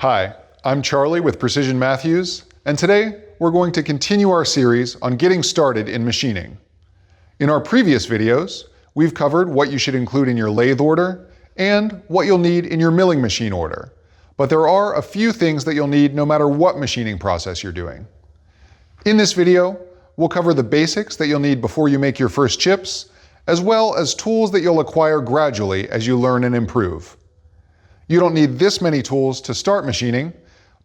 Hi, I'm Charlie with Precision Matthews, and today we're going to continue our series on getting started in machining. In our previous videos, we've covered what you should include in your lathe order and what you'll need in your milling machine order, but there are a few things that you'll need no matter what machining process you're doing. In this video, we'll cover the basics that you'll need before you make your first chips, as well as tools that you'll acquire gradually as you learn and improve. You don't need this many tools to start machining,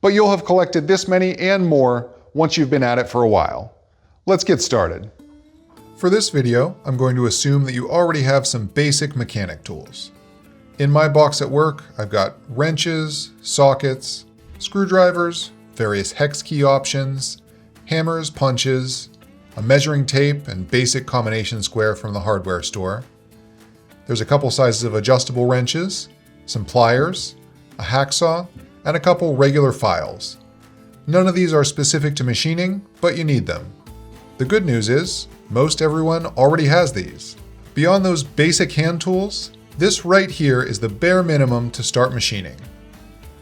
but you'll have collected this many and more once you've been at it for a while. Let's get started. For this video, I'm going to assume that you already have some basic mechanic tools. In my box at work, I've got wrenches, sockets, screwdrivers, various hex key options, hammers, punches, a measuring tape and basic combination square from the hardware store. There's a couple sizes of adjustable wrenches, some pliers, a hacksaw, and a couple regular files. None of these are specific to machining, but you need them. The good news is, most everyone already has these. Beyond those basic hand tools, this right here is the bare minimum to start machining.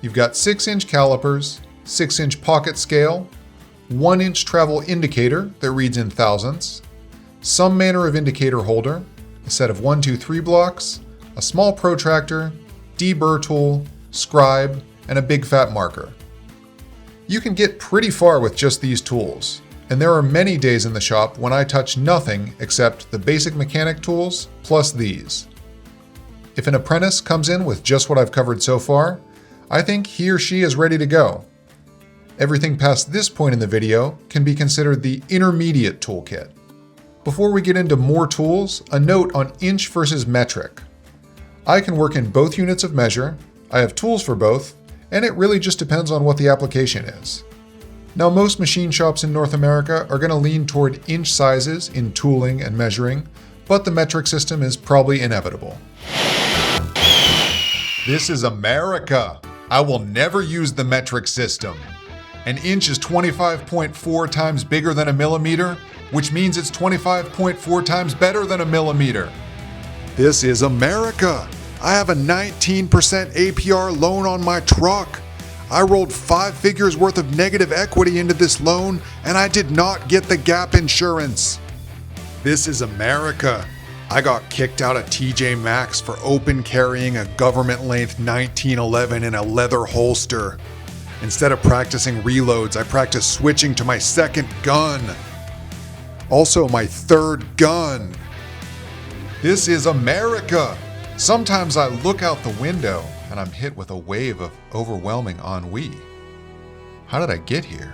You've got 6-inch calipers, 6-inch pocket scale, 1-inch travel indicator that reads in thousandths, some manner of indicator holder, a set of 1, 2, 3 blocks, a small protractor, deburr tool, scribe, and a big fat marker. You can get pretty far with just these tools, and there are many days in the shop when I touch nothing except the basic mechanic tools plus these. If an apprentice comes in with just what I've covered so far, I think he or she is ready to go. Everything past this point in the video can be considered the intermediate toolkit. Before we get into more tools, a note on inch versus metric. I can work in both units of measure, I have tools for both, and it really just depends on what the application is. Now, most machine shops in North America are going to lean toward inch sizes in tooling and measuring, but the metric system is probably inevitable. This is America! I will never use the metric system. An inch is 25.4 times bigger than a millimeter, which means it's 25.4 times better than a millimeter. This is America! I have a 19% APR loan on my truck. I rolled 5 figures worth of negative equity into this loan, and I did not get the gap insurance. This is America. I got kicked out of TJ Maxx for open carrying a government-length 1911 in a leather holster. Instead of practicing reloads, I practiced switching to my second gun. Also, my third gun. This is America. Sometimes I look out the window and I'm hit with a wave of overwhelming ennui. How did I get here?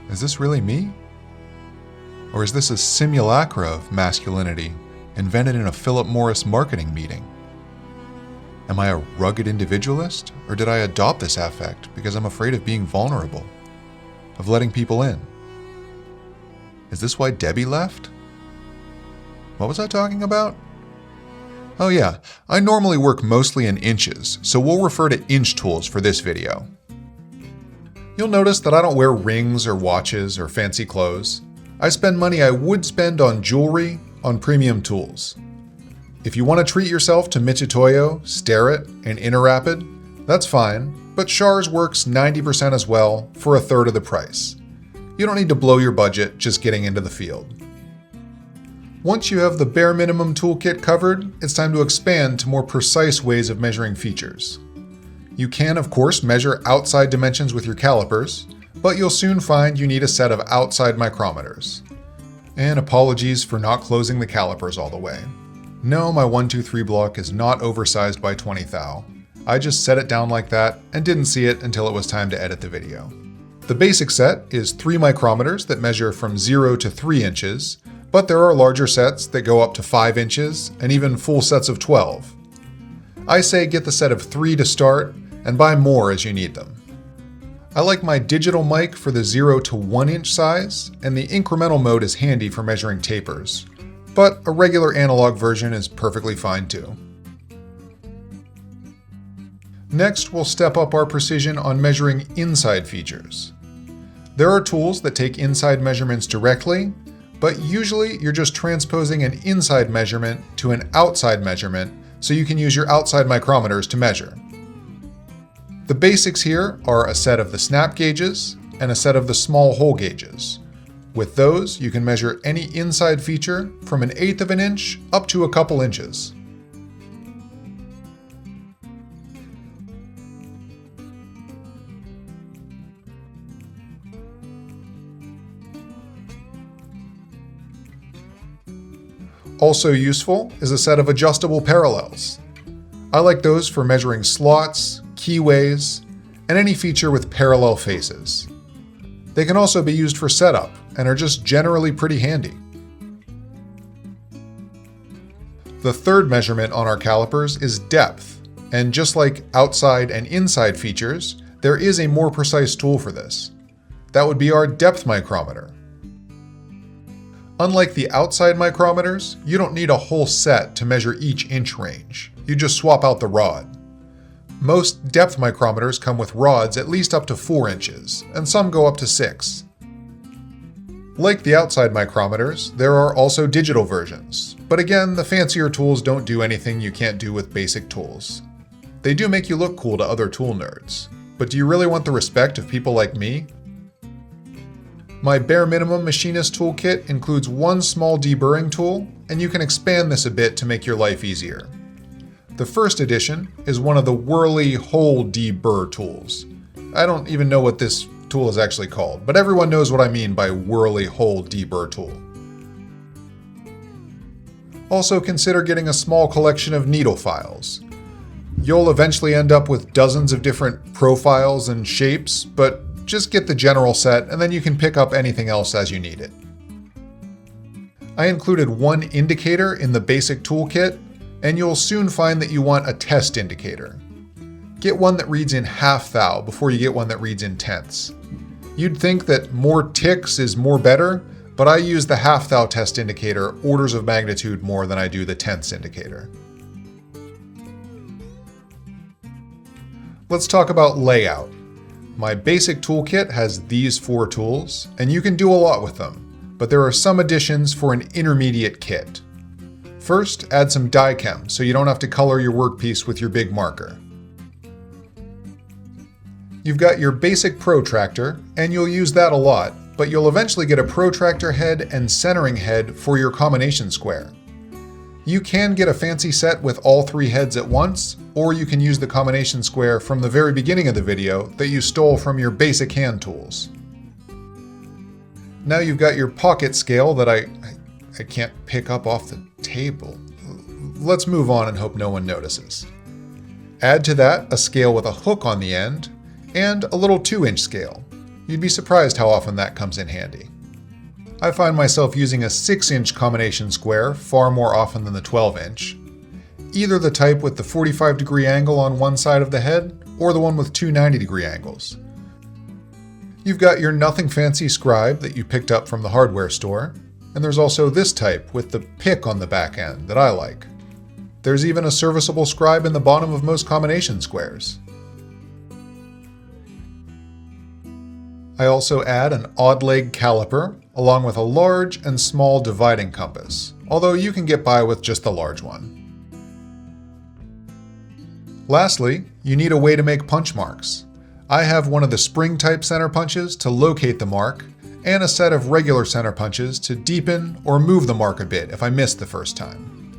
Is this really me? Or is this a simulacra of masculinity invented in a Philip Morris marketing meeting? Am I a rugged individualist, or did I adopt this affect because I'm afraid of being vulnerable, of letting people in? Is this why Debbie left? What was I talking about? Oh yeah, I normally work mostly in inches, so we'll refer to inch tools for this video. You'll notice that I don't wear rings or watches or fancy clothes. I spend money I would spend on jewelry on premium tools. If you want to treat yourself to Mitutoyo, Starrett, and Interrapid, that's fine, but Schar's works 90% as well for a third of the price. You don't need to blow your budget just getting into the field. Once you have the bare minimum toolkit covered, it's time to expand to more precise ways of measuring features. You can, of course, measure outside dimensions with your calipers, but you'll soon find you need a set of outside micrometers. And apologies for not closing the calipers all the way. No, my 1, 2, 3 block is not oversized by 20 thou. I just set it down like that and didn't see it until it was time to edit the video. The basic set is 3 micrometers that measure from 0 to 3 inches, but there are larger sets that go up to 5 inches and even full sets of 12. I say get the set of 3 to start and buy more as you need them. I like my digital mic for the 0 to 1 inch size, and the incremental mode is handy for measuring tapers, but a regular analog version is perfectly fine too. Next, we'll step up our precision on measuring inside features. There are tools that take inside measurements directly, but usually you're just transposing an inside measurement to an outside measurement so you can use your outside micrometers to measure. The basics here are a set of the snap gauges and a set of the small hole gauges. With those, you can measure any inside feature from 1/8 of an inch up to a couple inches. Also useful is a set of adjustable parallels. I like those for measuring slots, keyways, and any feature with parallel faces. They can also be used for setup and are just generally pretty handy. The third measurement on our calipers is depth, and just like outside and inside features, there is a more precise tool for this. That would be our depth micrometer. Unlike the outside micrometers, you don't need a whole set to measure each inch range. You just swap out the rod. Most depth micrometers come with rods at least up to 4 inches, and some go up to 6. Like the outside micrometers, there are also digital versions, but again, the fancier tools don't do anything you can't do with basic tools. They do make you look cool to other tool nerds, but do you really want the respect of people like me? My bare minimum machinist toolkit includes one small deburring tool, and you can expand this a bit to make your life easier. The first edition is one of the whirly hole deburr tools. I don't even know what this tool is actually called, but everyone knows what I mean by whirly hole deburr tool. Also consider getting a small collection of needle files. You'll eventually end up with dozens of different profiles and shapes, but just get the general set and then you can pick up anything else as you need it. I included one indicator in the basic toolkit, and you'll soon find that you want a test indicator. Get one that reads in half thou before you get one that reads in tenths. You'd think that more ticks is more better, but I use the half thou test indicator orders of magnitude more than I do the tenths indicator. Let's talk about layout. My basic toolkit has these 4 tools, and you can do a lot with them, but there are some additions for an intermediate kit. First, add some die chem so you don't have to color your workpiece with your big marker. You've got your basic protractor, and you'll use that a lot, but you'll eventually get a protractor head and centering head for your combination square. You can get a fancy set with all 3 heads at once, or you can use the combination square from the very beginning of the video that you stole from your basic hand tools. Now you've got your pocket scale that I can't pick up off the table. Let's move on and hope no one notices. Add to that a scale with a hook on the end, and a little 2-inch scale. You'd be surprised how often that comes in handy. I find myself using a 6-inch combination square far more often than the 12-inch. Either the type with the 45-degree angle on one side of the head, or the one with 2 90-degree angles. You've got your nothing fancy scribe that you picked up from the hardware store, and there's also this type with the pick on the back end that I like. There's even a serviceable scribe in the bottom of most combination squares. I also add an odd leg caliper, along with a large and small dividing compass, although you can get by with just the large one. Lastly, you need a way to make punch marks. I have one of the spring-type center punches to locate the mark, and a set of regular center punches to deepen or move the mark a bit if I missed the first time.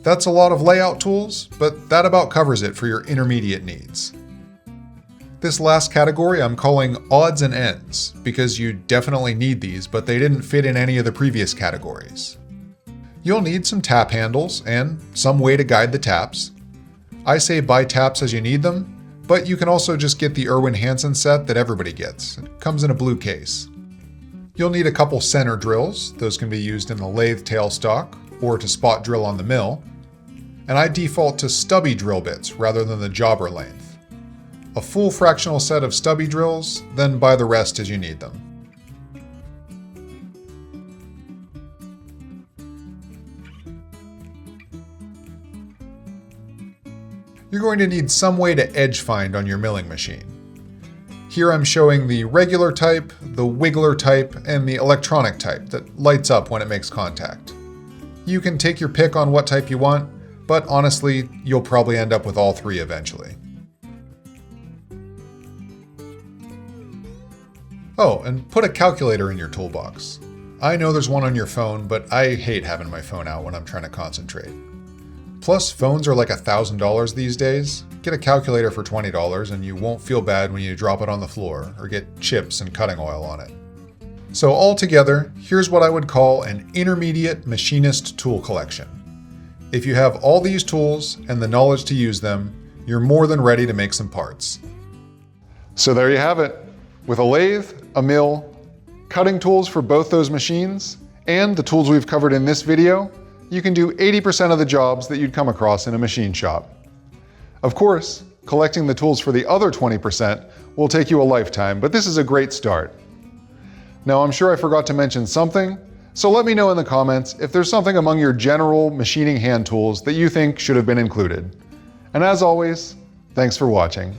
That's a lot of layout tools, but that about covers it for your intermediate needs. This last category I'm calling odds and ends, because you definitely need these, but they didn't fit in any of the previous categories. You'll need some tap handles and some way to guide the taps. I say buy taps as you need them, but you can also just get the Irwin Hansen set that everybody gets. It comes in a blue case. You'll need a couple center drills. Those can be used in the lathe tailstock or to spot drill on the mill. And I default to stubby drill bits rather than the jobber length. A full fractional set of stubby drills, then buy the rest as you need them. You're going to need some way to edge find on your milling machine. Here I'm showing the regular type, the wiggler type, and the electronic type that lights up when it makes contact. You can take your pick on what type you want, but honestly, you'll probably end up with all 3 eventually. Oh, and put a calculator in your toolbox. I know there's one on your phone, but I hate having my phone out when I'm trying to concentrate. Plus, phones are like $1,000 these days. Get a calculator for $20 and you won't feel bad when you drop it on the floor or get chips and cutting oil on it. So altogether, here's what I would call an intermediate machinist tool collection. If you have all these tools and the knowledge to use them, you're more than ready to make some parts. So there you have it. With a lathe, a mill, cutting tools for both those machines, and the tools we've covered in this video, you can do 80% of the jobs that you'd come across in a machine shop. Of course, collecting the tools for the other 20% will take you a lifetime, but this is a great start. Now, I'm sure I forgot to mention something, so let me know in the comments if there's something among your general machining hand tools that you think should have been included. And as always, thanks for watching.